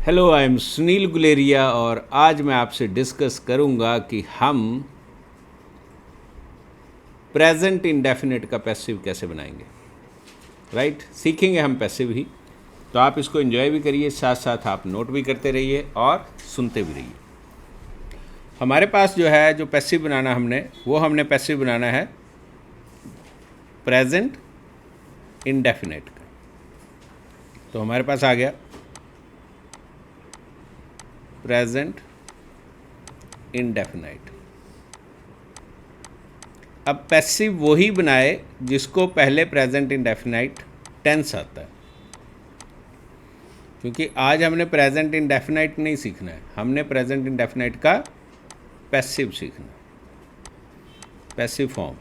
Hello, I am Sunil Guleria और आज मैं आपसे डिस्कस करूंगा कि हम प्रेजेंट इंडेफिनिट का पैसिव कैसे बनाएंगे। राइट, सीखेंगे हम पैसिव ही। तो आप इसको एंजॉय भी करिए, साथ साथ आप नोट भी करते रहिए और सुनते भी रहिए। हमारे पास जो है, जो पैसिव बनाना हमने पैसिव बनाना है प्रेजेंट इंडेफिनिट का। तो हमारे पास आ गया प्रेजेंट इंडेफिनाइट। अब पैसिव वही बनाए जिसको पहले प्रेजेंट इंडेफिनाइट टेंस आता है, क्योंकि आज हमने प्रेजेंट इंडेफिनाइट नहीं सीखना है, हमने प्रेजेंट इंडेफिनाइट का पैसिव सीखना है, पैसिव फॉर्म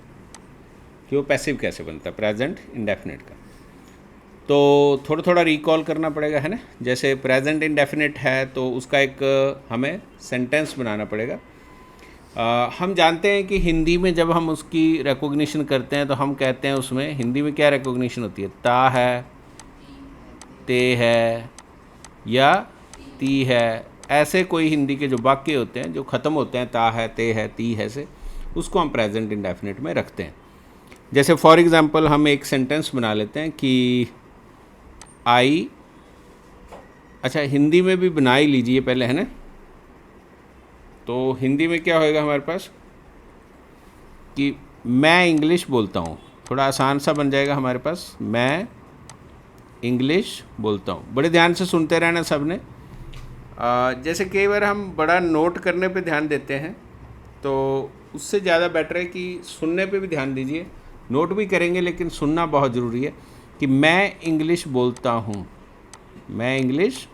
कि वो पैसिव कैसे बनता है प्रेजेंट इंडेफिनिट का। तो थोड़ा थोड़ा रिकॉल करना पड़ेगा, है ना। जैसे प्रेजेंट इंडेफिनिट है तो उसका एक हमें सेंटेंस बनाना पड़ेगा। हम जानते हैं कि हिंदी में जब हम उसकी रिकॉग्निशन करते हैं तो हम कहते हैं, उसमें हिंदी में क्या रिकॉग्निशन होती है, ता है, ते है या ती है। ऐसे कोई हिंदी के जो वाक्य होते हैं जो ख़त्म होते हैं ता है, ते है, ती है से, उसको हम प्रेजेंट इंडेफिनिट में रखते हैं। जैसे फॉर एग्ज़ाम्पल हम एक सेंटेंस बना लेते हैं कि आई, अच्छा हिंदी में भी बना ही लीजिए पहले, है ना। तो हिंदी में क्या होएगा हमारे पास कि मैं इंग्लिश बोलता हूँ, थोड़ा आसान सा बन जाएगा हमारे पास, मैं इंग्लिश बोलता हूँ। बड़े ध्यान से सुनते रहना सब ने। जैसे कई बार हम बड़ा नोट करने पे ध्यान देते हैं, तो उससे ज़्यादा बेटर है कि सुनने पे भी ध्यान दीजिए। नोट भी करेंगे लेकिन सुनना बहुत ज़रूरी है कि मैं इंग्लिश बोलता हूँ, मैं इंग्लिश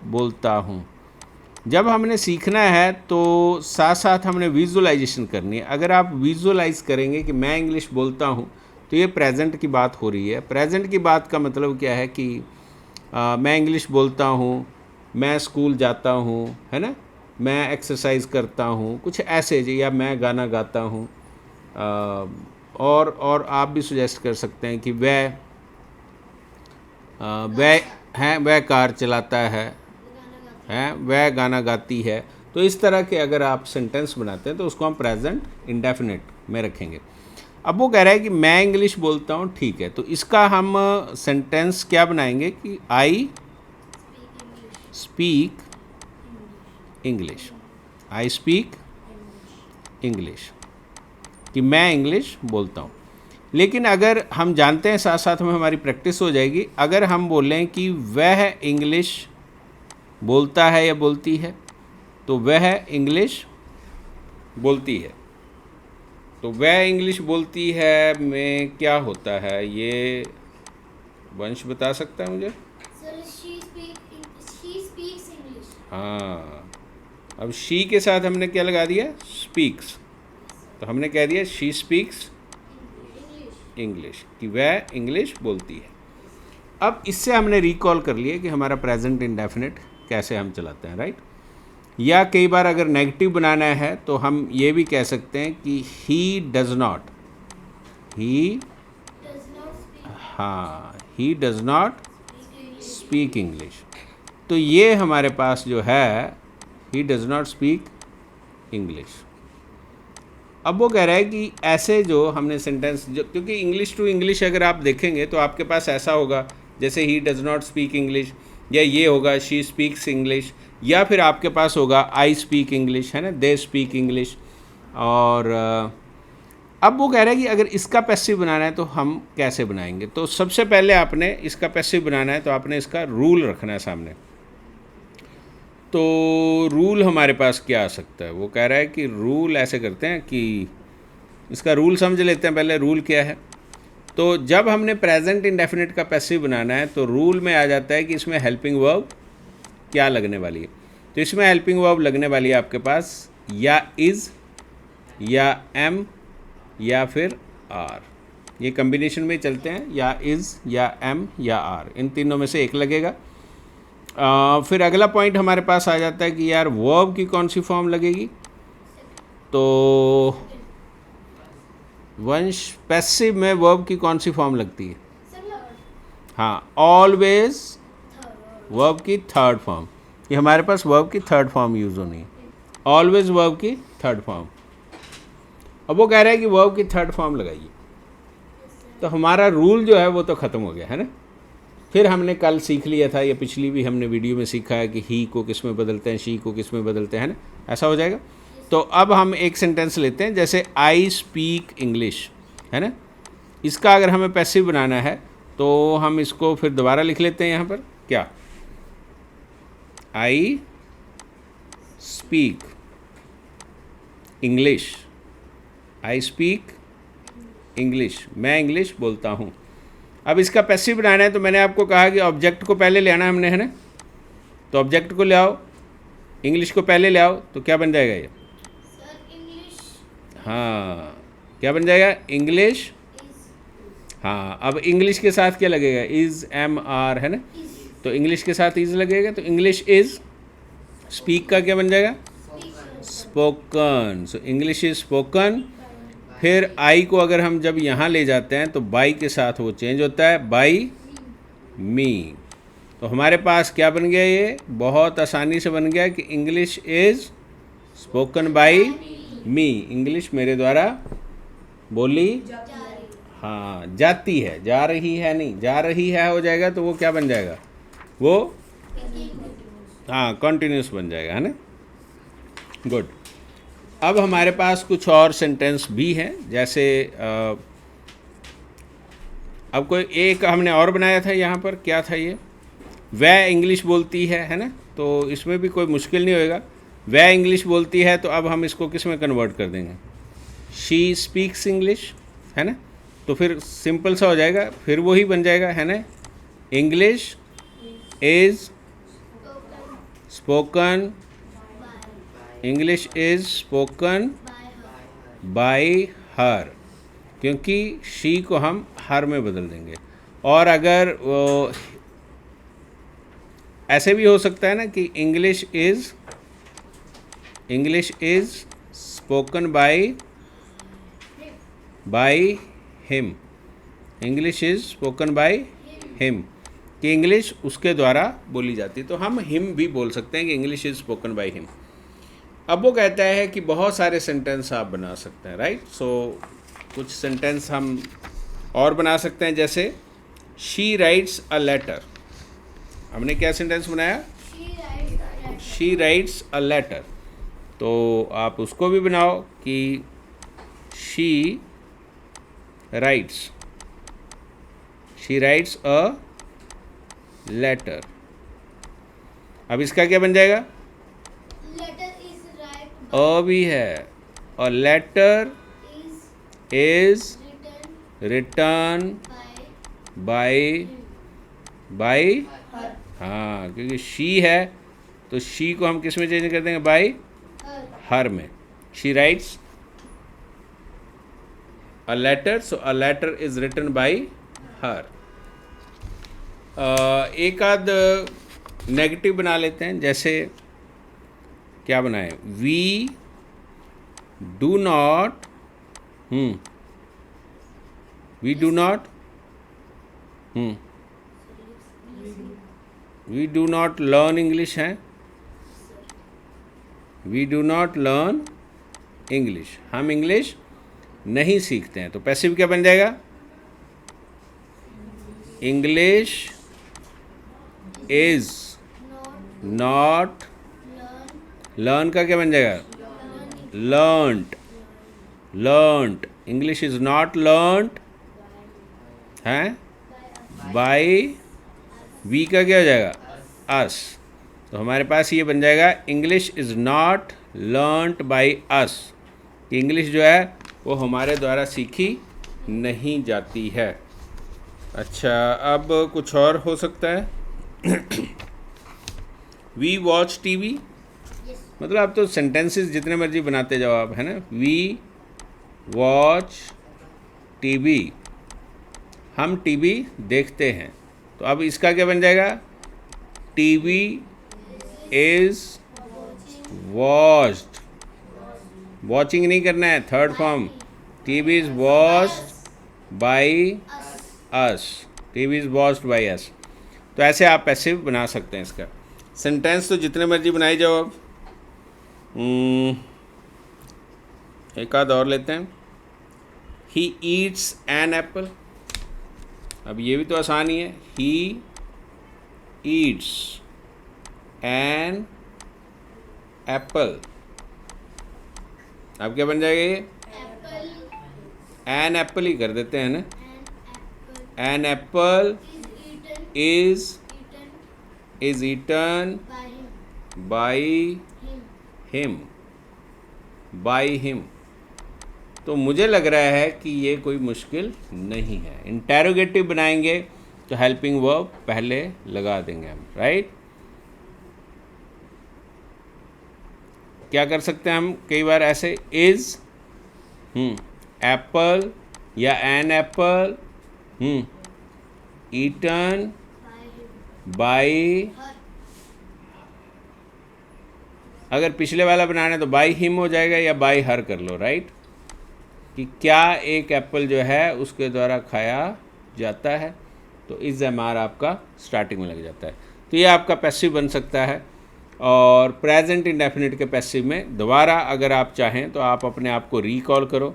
बोलता हूँ। जब हमने सीखना है तो साथ साथ हमने विजुअलाइजेशन करनी है। अगर आप विजुअलाइज करेंगे कि मैं इंग्लिश बोलता हूँ तो ये प्रेजेंट की बात हो रही है। प्रेजेंट की बात का मतलब क्या है कि मैं इंग्लिश बोलता हूँ, मैं स्कूल जाता हूँ, है ना, मैं एक्सरसाइज करता हूँ, कुछ ऐसे, या मैं गाना गाता हूँ। और आप भी सुजेस्ट कर सकते हैं कि वह कार चलाता है, वह गाना गाती है। तो इस तरह के अगर आप सेंटेंस बनाते हैं तो उसको हम प्रेजेंट इंडेफिनिट में रखेंगे। अब वो कह रहा है कि मैं इंग्लिश बोलता हूँ, ठीक है, तो इसका हम सेंटेंस क्या बनाएंगे कि I speak English, I speak English, कि मैं इंग्लिश बोलता हूँ। लेकिन अगर हम जानते हैं, साथ साथ में हमारी प्रैक्टिस हो जाएगी, अगर हम बोलें कि वह इंग्लिश बोलता है या बोलती है, तो वह इंग्लिश बोलती है। तो वह इंग्लिश बोलती है में क्या होता है, ये वंश बता सकता है मुझे। हाँ, अब शी के साथ हमने क्या लगा दिया, स्पीक्स। तो हमने कह दिया शी स्पीक्स इंग्लिश, कि वह इंग्लिश बोलती है। अब इससे हमने रिकॉल कर लिया कि हमारा प्रेजेंट इंडेफिनिट कैसे हम चलाते हैं, राइट। या कई बार अगर नेगेटिव बनाना है तो हम ये भी कह सकते हैं कि he does not, he does not speak English. तो ये हमारे पास जो है, he does not speak English. अब वो कह रहा है कि ऐसे जो हमने सेंटेंस, जो क्योंकि इंग्लिश टू इंग्लिश अगर आप देखेंगे तो आपके पास ऐसा होगा जैसे he does not speak English, या ये होगा शी स्पीक्स इंग्लिश, या फिर आपके पास होगा आई स्पीक इंग्लिश, है ना, दे स्पीक इंग्लिश। और अब वो कह रहा है कि अगर इसका पैसिव बनाना है तो हम कैसे बनाएंगे। तो सबसे पहले आपने इसका पैसिव बनाना है तो आपने इसका रूल रखना है सामने। तो रूल हमारे पास क्या आ सकता है, वो कह रहा है कि रूल ऐसे करते हैं कि इसका रूल समझ लेते हैं पहले। रूल क्या है, तो जब हमने प्रेजेंट इंडेफिनिट का पैसिव बनाना है तो रूल में आ जाता है कि इसमें हेल्पिंग वर्ब क्या लगने वाली है। तो इसमें हेल्पिंग वर्ब लगने वाली है आपके पास या इज़, या एम, या फिर आर। ये कम्बिनेशन में चलते हैं, या इज़, या एम, या आर, इन तीनों में से एक लगेगा। फिर अगला पॉइंट हमारे पास आ जाता है कि यार वर्ब की कौन सी फॉर्म लगेगी। तो वंश पैसिव में वर्ब की कौन सी फॉर्म लगती है, हाँ, ऑलवेज वर्ब की थर्ड फॉर्म, ये हमारे पास वर्ब की थर्ड फॉर्म यूज़ होनी है, ऑलवेज वर्ब की थर्ड फॉर्म। अब वो कह रहा है कि वर्ब की थर्ड फॉर्म लगाइए, तो हमारा रूल जो है वो तो ख़त्म हो गया है ना। फिर हमने कल सीख लिया था, या पिछली भी हमने वीडियो में सीखा है कि ही को किस में बदलते हैं, शी को किस में बदलते हैं ना, ऐसा हो जाएगा। तो अब हम एक सेंटेंस लेते हैं, जैसे आई स्पीक इंग्लिश है ना, इसका अगर हमें पैसिव बनाना है तो हम इसको फिर दोबारा लिख लेते हैं यहाँ पर, क्या, I speak English, I speak English, मैं इंग्लिश बोलता हूँ। अब इसका पैसिव बनाना है तो मैंने आपको कहा कि ऑब्जेक्ट को पहले ले आना हमने है ना, तो ऑब्जेक्ट को ले आओ, इंग्लिश को पहले ले आओ, तो क्या बन जाएगा ये, सर इंग्लिश, हाँ क्या बन जाएगा, इंग्लिश। हाँ, अब इंग्लिश के साथ क्या लगेगा, इज़, एम, आर है ना, तो इंग्लिश के साथ इज़ लगेगा, तो इंग्लिश इज़, स्पीक का क्या बन जाएगा, spoken, so English is spoken. फिर आई को अगर हम जब यहाँ ले जाते हैं तो बाई के साथ वो चेंज होता है, बाई मी, तो हमारे पास क्या बन गया, ये बहुत आसानी से बन गया कि English is spoken by me, English मेरे द्वारा बोली, हाँ जाती है, जा रही है नहीं, जा रही है हो जाएगा तो वो क्या बन जाएगा, वो हाँ कॉन्टिन्यूस बन जाएगा है ना, गुड। अब हमारे पास कुछ और सेंटेंस भी हैं, जैसे अब कोई एक हमने और बनाया था यहाँ पर, क्या था ये, वह इंग्लिश बोलती है ना, तो इसमें भी कोई मुश्किल नहीं होएगा, वह इंग्लिश बोलती है, तो अब हम इसको किस में कन्वर्ट कर देंगे, शी स्पीक्स इंग्लिश है ना, तो फिर सिंपल सा हो जाएगा, फिर वही बन जाएगा है ना, English is spoken, English is spoken by हर, क्योंकि शी को हम हर में बदल देंगे। और अगर वो ऐसे भी हो सकता है ना कि English is spoken by him, English is spoken by him, कि इंग्लिश उसके द्वारा बोली जाती है, तो हम हिम भी बोल सकते हैं कि English is spoken by him. अब वो कहता है कि बहुत सारे सेंटेंस आप बना सकते हैं, राइट, सो कुछ सेंटेंस हम और बना सकते हैं, जैसे शी राइट्स अ लेटर, हमने क्या सेंटेंस बनाया, शी राइट्स अ लेटर, तो आप उसको भी बनाओ कि शी राइट्स अ लेटर। अब इसका क्या बन जाएगा, अ भी है, a letter is return by हाँ, क्योंकि शी है तो शी को हम किस में चेंज कर देंगे, बाय हर में, she writes a letter, so a letter is written by her. एक आध नेगेटिव बना लेते हैं, जैसे क्या बनाएं, we do not learn English है, we do not learn English, हम इंग्लिश नहीं सीखते हैं, तो पैसिव क्या बन जाएगा, इंग्लिश इज नॉट, लर्न का क्या बन जाएगा, learned, English is not learned है बाय, वी का क्या हो जाएगा, अस, तो हमारे पास ये बन जाएगा English is not learned by us, English जो है वो हमारे द्वारा सीखी नहीं जाती है। अच्छा, अब कुछ और हो सकता है, वी वॉच टीवी, मतलब आप तो सेंटेंसेस जितने मर्जी बनाते जाओ आप है ना, वी वॉच टीवी, हम टीवी देखते हैं, तो अब इसका क्या बन जाएगा, टीवी इज वॉच्ड, वॉचिंग नहीं करना है, third form, TV is watched by us, TV is watched by us. तो ऐसे आप पैसिव बना सकते हैं इसका। सेंटेंस तो जितने मर्जी बनाई जाओ। अब एक आध और लेते हैं। He eats an apple. अब ये भी तो आसान ही है। He eats an apple. अब क्या बन जाएगा ये? एप्पल एन एप्पल ही कर देते हैं ना। An an apple apple is is eaten by by him. तो मुझे लग रहा है कि ये कोई मुश्किल नहीं है। इंटेरोगेटिव बनाएंगे तो हेल्पिंग वर्ब पहले लगा देंगे हम, राइट। क्या कर सकते हैं हम कई बार ऐसे, इज एप्पल या एन एप्पल ईटन बाई। अगर पिछले वाला बनाना है तो बाई हिम हो जाएगा या बाई हर कर लो, राइट। कि क्या एक एप्पल जो है उसके द्वारा खाया जाता है, तो इज एम आर आपका स्टार्टिंग में लग जाता है। तो ये आपका पैसिव बन सकता है। और प्रेजेंट इंडेफिनिट के पैसिव में दोबारा अगर आप चाहें तो आप अपने आप को रिकॉल करो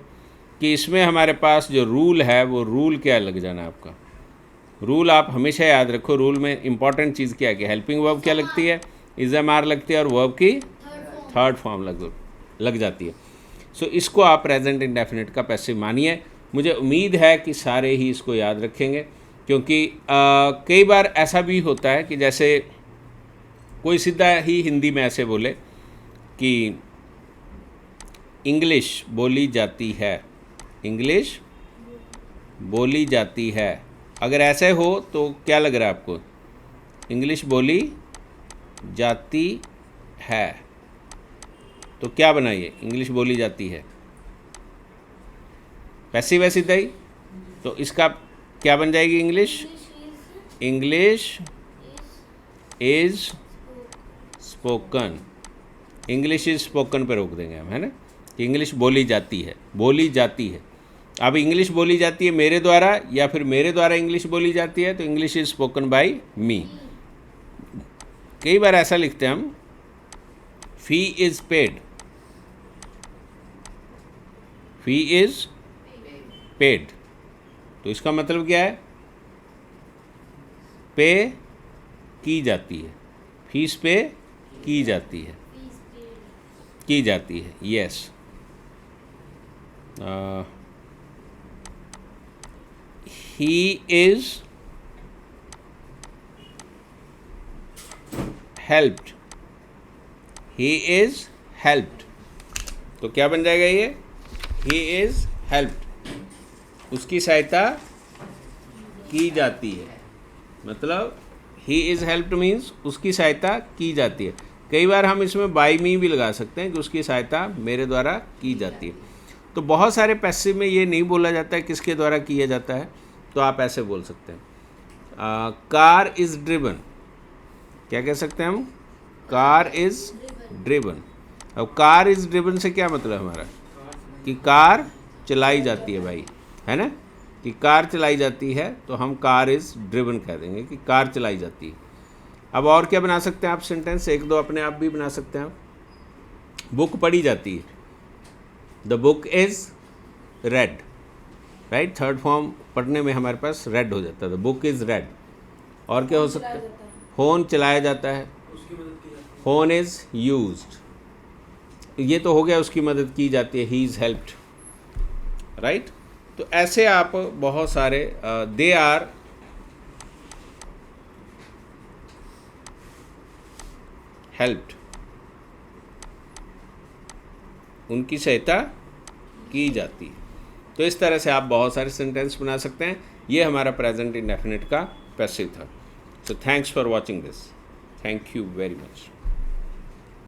कि इसमें हमारे पास जो रूल है वो रूल क्या लग जाना है आपका। रूल आप हमेशा याद रखो। रूल में इंपॉर्टेंट चीज़ क्या है कि हेल्पिंग वर्ब क्या लगती है, इज एम आर लगती है, और वर्ब की थर्ड फॉर्म लग जाती है। सो इसको आप प्रेजेंट इंडेफिनिट का पैसिव मानिए। मुझे उम्मीद है कि सारे ही इसको याद रखेंगे, क्योंकि कई बार ऐसा भी होता है कि जैसे कोई सीधा ही हिंदी में ऐसे बोले कि इंग्लिश बोली जाती है, इंग्लिश बोली जाती है। अगर ऐसे हो तो क्या लग रहा है आपको? इंग्लिश बोली जाती है, तो क्या बनाइए? इंग्लिश बोली जाती है, पैसिव है सीधा ही। तो इसका क्या बन जाएगी? English is spoken. English is spoken पे रोक देंगे हम, है ना, कि इंग्लिश बोली जाती है, बोली जाती है। अब इंग्लिश बोली जाती है मेरे द्वारा या फिर मेरे द्वारा इंग्लिश बोली जाती है, तो इंग्लिश इज स्पोकन बाय मी। कई बार ऐसा लिखते हैं हम, फी is paid, fee is paid. तो इसका मतलब क्या है? पे की जाती है, फीस पे की जाती है, की जाती है, yes. He is helped, he is helped. तो क्या बन जाएगा ये? ही इज हेल्प्ड, उसकी सहायता की जाती है। मतलब ही इज़ हेल्प्ड मीन्स उसकी सहायता की जाती है। कई बार हम इसमें बाय मी भी लगा सकते हैं कि उसकी सहायता मेरे द्वारा की जाती है। तो बहुत सारे पैसिव में ये नहीं बोला जाता है किसके द्वारा किया जाता है, तो आप ऐसे बोल सकते हैं, कार इज़ ड्रिवन। क्या कह सकते हैं हम? Car is driven. अब कार इज़ ड्रिवन से क्या मतलब हमारा? कि कार चलाई जाती है भाई, है ना, कि कार चलाई जाती है, तो हम कार इज़ ड्रिवन कह देंगे कि कार चलाई जाती है। अब और क्या बना सकते हैं आप सेंटेंस? एक दो अपने आप भी बना सकते हैं आप। बुक पढ़ी जाती है, the book is red, right. Third form पढ़ने में हमारे पास रेड हो जाता है, द बुक इज़ रेड। और क्या हो सकता है? फोन चलाया जाता है, फोन इज़ यूज्ड। ये तो हो गया, उसकी मदद की जाती है, ही इज़ हेल्प्ड, राइट। तो ऐसे आप बहुत सारे दे आर हेल्प्ड, उनकी सहायता की जाती है। तो इस तरह से आप बहुत सारे सेंटेंस बना सकते हैं। ये हमारा प्रेजेंट इंडेफिनिट का पैसिव था। So thanks for watching this, thank you very much.